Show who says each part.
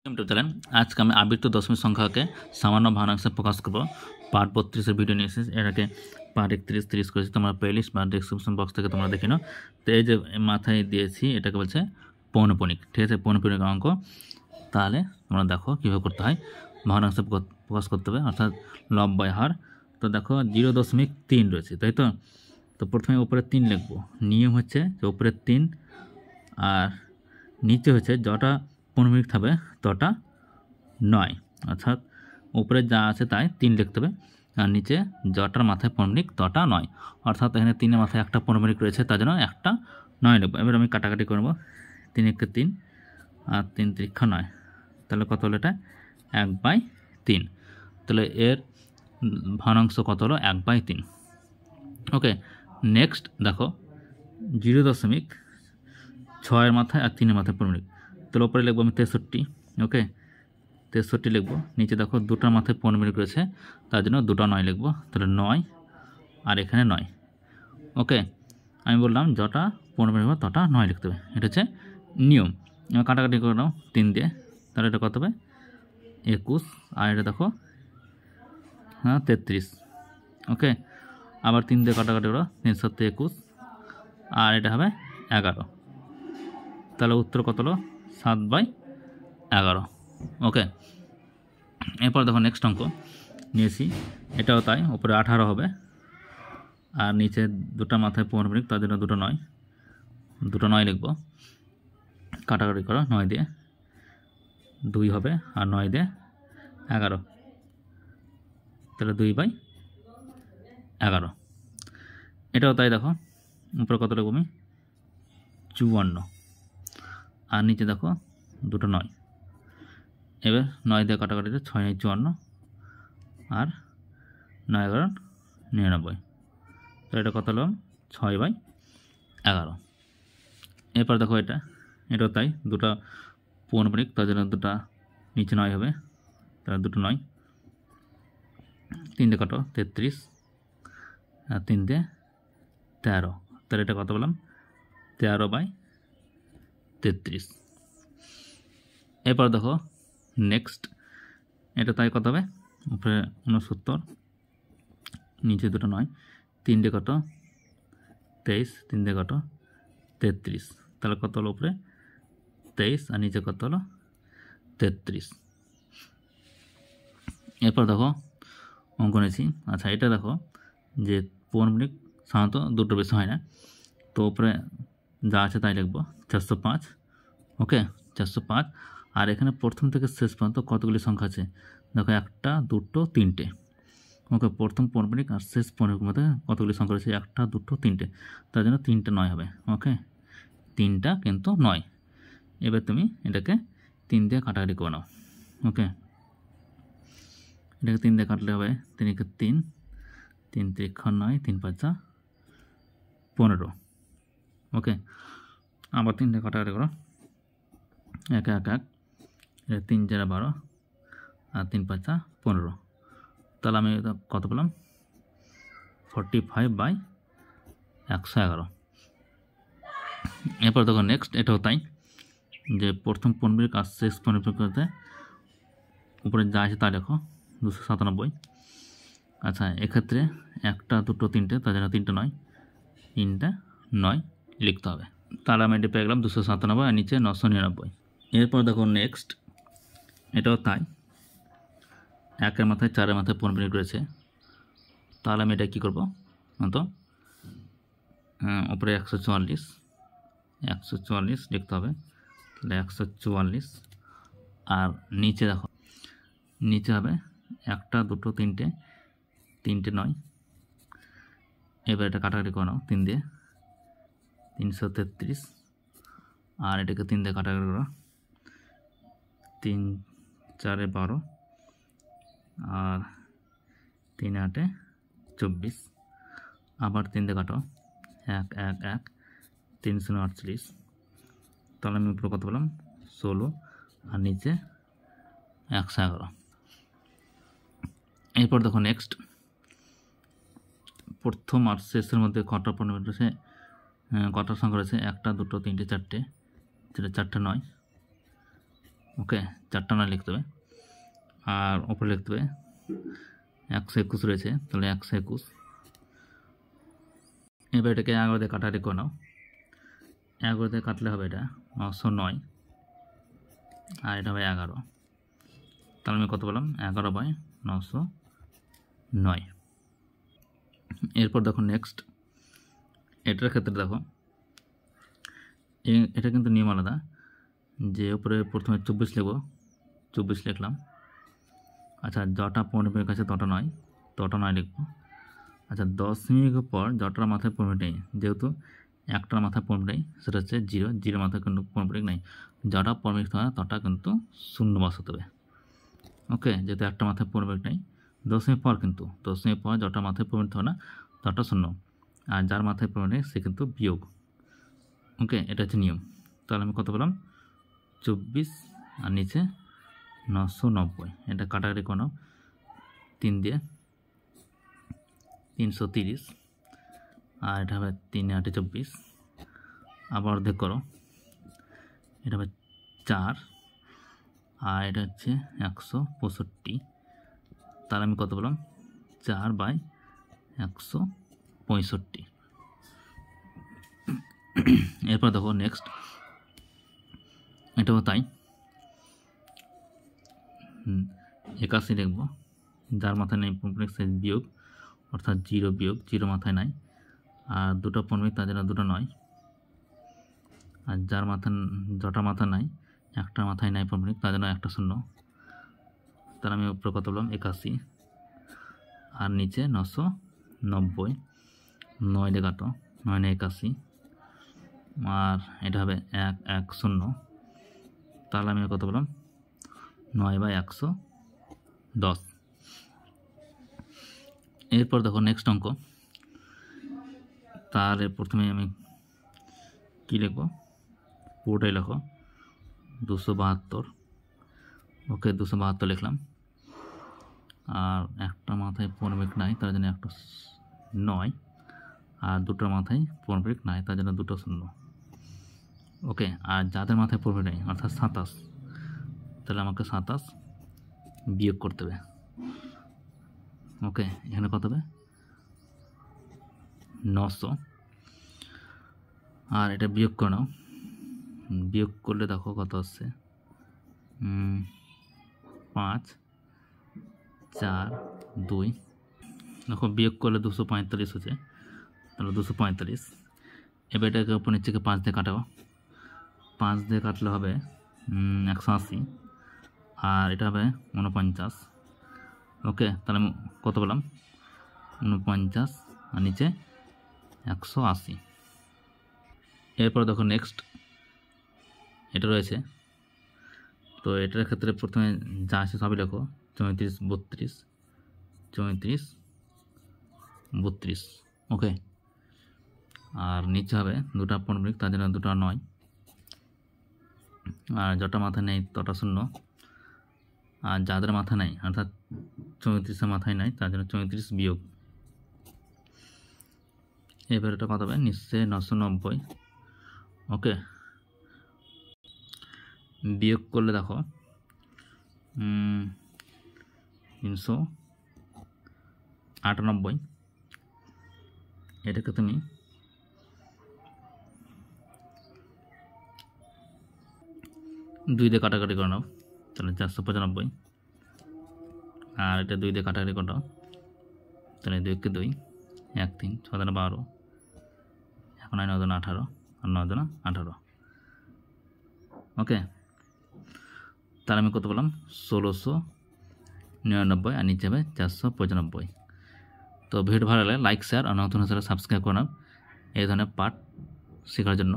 Speaker 1: Channel আজকে আমি আবৃত্ত দশমিক সংখ্যাকে সামান্য ভগ্নাংশে প্রকাশ করব। পার্ট 32 ভিডিও নিয়ে এসেছি। এর আগে পার্ট 31, 30 করেছি। তোমরা প্লেলিস্ট বা ডিসক্রিপশন বক্স থেকে তোমরা দেখে নাও। তো এই যে মাথায় দিয়েছি এটাকে বলছে পৌনঃপুনিক, ঠিক আছে, পৌনঃপুনিক অঙ্ক। তাহলে তোমরা দেখো কীভাবে করতে হয়, ভগ্নাংশে প্রকাশ করতে হবে, অর্থাৎ লব বাই হার। তো দেখো 0.3 রয়েছে, তাই তো। তো প্রথমে উপরে 3 লিখবো। নিয়ম হচ্ছে যে উপরে 3 আর নিচে হচ্ছে যটা পৌনঃপুনিক থাকবে তটা 9, অর্থাৎ উপরে যা আছে তাই 3 লিখতে হবে, আর নিচে যটার মাথায় পৌনঃপুনিক তটা 9, অর্থাৎ এখানে 3-এর মাথায় একটা পৌনঃপুনিক রয়েছে, তার জন্য একটা 9 লিখবো। এবার আমি কাটাকাটি করবো। 3 × 3 আর 3 × 3 = 9, তাহলে কত হলো এটা 1/3। তাহলে এর ভগ্নাংশ কত হলো 1/3। ওকে, নেক্সট দেখো 0.6 মাথায় আর 3-এর মাথায় পৌনঃপুনিক। তাহলে উপরে লিখবো আমি 63। ওকে, 63 লিখবো। নিচে দেখো দুটার মাথায় পৌনঃপুনিক রয়েছে, তার জন্য দুটো 9 লিখবো। তাহলে 9 আর এখানে 9। ওকে, আমি বললাম যটা পৌনঃপুনিক হবে তটা 9 লিখতে হবে, এটা হচ্ছে নিয়ম। এবার কাটাকাটি করে নাও 3 দিয়ে, তাহলে এটা কত হবে 21, আর এটা দেখো 33। ওকে, আবার 3 দিয়ে কাটাকাটি করো, 3 × 7 = 21, আর এটা হবে 11। তাহলে উত্তর কত হলো 7/11। ওকে, এরপর দেখো নেক্সট অঙ্ক নিয়েছি, এটাও তাই। উপরে 18 হবে আর নিচে দুটা মাথায় পৌনঃপুনিক, তার জন্য দুটো 9 লিখবো। কাটাকাটি করো 9 দিয়ে, 2 হবে আর 9 দিয়ে 11, তাহলে 2/11। এটাও তাই। দেখো উপরে কত লিখবো আমি 54, আর নিচে দেখো দুটো 9। এবার 9 দিয়ে কাটাকাটিতে 6 × 9 = 54 আর 9 × 11 = 99, তো এটা কত হলো 6/11। এরপর দেখো এটাও তাই। দুটো পৌনঃপুনিক, তার জন্য দুটা নিচে 9 হবে, তাহলে দুটো 9। 3 দিয়ে কাটো 33 আর 3 দিয়ে 13, তাহলে এটা কত বললাম 13/33। এরপর দেখো নেক্সট এটা তাই কত হবে, উপরে 69, নিচে দুটো 9। 3 দিয়ে কাটো 23, 3 দিয়ে কাটো 33, তাহলে কত হলো উপরে 23 আর নিচে কত হলো 33। এরপর দেখো অঙ্ক নিয়েছি। আচ্ছা, এটা দেখো যে পৌনঃপুনিক সাধারণত দুটো বেশি হয় না, তো উপরে যা আছে তাই লিখবো 405। ওকে, 405, আর এখানে প্রথম থেকে শেষ পর্যন্ত কতগুলি সংখ্যা আছে দেখো 1, 2, 3টে। ওকে, প্রথম পৌনঃপুনিক আর শেষ পৌনঃপুনিকের মধ্যে কতগুলি সংখ্যা আছে 1, 2, 3টে, তার জন্য 3টে 9 হবে। ওকে, 3টা কিন্তু 9। এবার তুমি এটাকে 3 দিয়ে কাটাকাটি করে নাও। ওকে, এটাকে 3 দিয়ে কাটলে হবে 3 × 3, 3 × 3 = 9, 3 × 5 = 15। ওকে, আবার 3 দিয়ে কাটাকাটি করো, 1, 1, 1, 3 × 4 = 12 আর 3 × 5 = 15, তাহলে আমি কত পেলাম 45/111। এরপর দেখো নেক্সট এটাও তাই, যে প্রথম পৌনঃপুনিক আর শেষ পৌনঃপুনিকতে উপরে যা আছে তা লেখো 297। আচ্ছা, এক্ষেত্রে 1, 2, 3টে, তার জন্য 3টে 9, 3টে 9 লিখতে হবে। তাহলে আমি এটা পেয়ে গেলাম 297 আর নিচে 999। এরপর দেখো নেক্সট এটাও তাই। 1-এর মাথায় 4-এর মাথায় পৌনঃপুনিক রয়েছে, তাহলে আমি এটা কী করবো তো উপরে 144 লিখতে হবে, তাহলে 144, আর নিচে দেখো নিচে হবে 1, 2, 3টে, 3টে 9। এবার এটা কাটাকাটি করে নাও 3 দিয়ে, 333, আর এটাকে 3 দিয়ে কাটাকাটি করো, 3, 4 = 12 আর 3, 8 = 24, আবার 3 দিয়ে কাটো 1, 1, 1, 3 × 48, তাহলে আমি উপরে কত বললাম 16 আর নিচে 111। এরপর দেখো নেক্সট প্রথম আর শেষের মধ্যে কটা পৌনঃপুনিক রয়েছে, কটা সংখ্যা রয়েছে 1, 2, 3, 4টে, সেটা 4টে 9। ওকে, 4টা 9 লিখতে হবে। আর ওপরে লিখতে হবে 121 রয়েছে, তাহলে 121। এবার এটাকে 11 দিয়ে কাটাকাটি করে নাও। 11 দিয়ে কাটলে হবে এটা 909, আর এটা হবে 11। তাহলে আমি কত বললাম? 11/909। এরপর দেখো নেক্সট, এটার ক্ষেত্রে দেখো এটা কিন্তু নিয়ম আলাদা, যে উপরে প্রথমে 24 লিখব, 24 লিখলাম। আচ্ছা, যটা পৌনমিক আছে তটা 9 লিখব। আচ্ছা, দশমিকের পর যটার মাথায় পৌনমিক নেই, যেহেতু একটার মাথায় পৌনমিক নেই, সেটা হচ্ছে 0 মাথায় কিন্তু পৌনমিক নেই। যটা পৌনমিক হয় তটা কিন্তু শূন্য বসাতে হবে। ওকে, যেহেতু একটা মাথায় পৌনমিক নেই, দশমিক পর কিন্তু দশমিক পর যটা মাথায় পৌনমিক হয় না তটা শূন্য, আর যার মাথায় পৌনমিক নেই সে কিন্তু বিয়োগ। ওকে, এটা হচ্ছে নিয়ম। তাহলে আমি কত বললাম? 24 আর নিচে 990। এটা কাটাকাটি কোনো 3 দিয়ে 330, আর এটা হবে 3 8 24। আবার অর্ধেক করো, এটা হবে 4, আর এটা হচ্ছে 165। তাহলে আমি কত বললাম? 4/165। এরপর দেখো নেক্সট, এটাও তাই, 81 লিখব। যার মাথায় নেই পৌনমিক সে বিয়োগ, অর্থাৎ 0 বিয়োগ 0 মাথায় নাই, আর দুটো পৌনমিক তার জন্য দুটো 9, আর যার যটা মাথা নাই, একটা মাথায় নাই পৌনমিক, তার জন্য একটা শূন্য। তাহলে আমি উপরে কত বললাম? 81, আর নিচে 990। 9 দিয়ে কাটো, 9 81, আর এটা হবে 110। তাহলে আমি কত বললাম? 9/110। এরপর দেখো নেক্সট অঙ্ক। তাহলে প্রথমে আমি কী লিখব? পুরোটাই লেখো, 272। ওকে, 272 লিখলাম। আর একটা মাথায় পৌনমিক নাই, তার জন্য একটা 9, আর দুটোর মাথায় পৌনমিক নাই, তার জন্য দুটো শূন্য। ওকে, আর যাদের মাথায় পৌনমিক নেই অর্থাৎ 27, তাহলে আমাকে 27 বিয়োগ করতে হবে। ওকে, এখানে কত হবে? 900। আর এটা বিয়োগ করে নাও, বিয়োগ করলে দেখো কত হচ্ছে? 5 4 2। দেখো বিয়োগ করলে 245 হচ্ছে, তাহলে 245। এবার এটাকে উপর নিচেকে 5 দিয়ে কাটাবো। 5 দিয়ে কাটলে হবে 180, আর এটা হবে 49। ওকে, তাহলে আমি কত বললাম? 49, আর নিচে 180। এরপর দেখো নেক্সট, এটা রয়েছে। তো এটার ক্ষেত্রে প্রথমে যা আছে সবই লেখো, 34 32 34 32। ওকে, আর নিচে হবে দুটা পৌনমিক, তার জন্য দুটো 9, আর যটা মাথা নেই তটা শূন্য, আর যাদের মাথা নাই অর্থাৎ 34-এর মাথায় নাই, তার জন্য 34 বিয়োগ। এবার এটা কত হবে? নিশ্চয় 990। ওকে, বিয়োগ করলে দেখো 398। এটাকে তুমি 2 দিয়ে কাটাকাটি করে নাও, তাহলে 495। আর এটা 2 দিয়ে কাটাকাটি করে নাও, তাহলে 2 কে 2 1 3 6 12, এখন 9 9 18, আর 9 18। ওকে, তাহলে আমি কত বললাম? 1699, আর নিচে হবে 495। তো ভিডিও ভালো লাগলে লাইক শেয়ার আর নতুন সাবস্ক্রাইব করে নাও এই ধরনের পাঠ শেখার জন্য।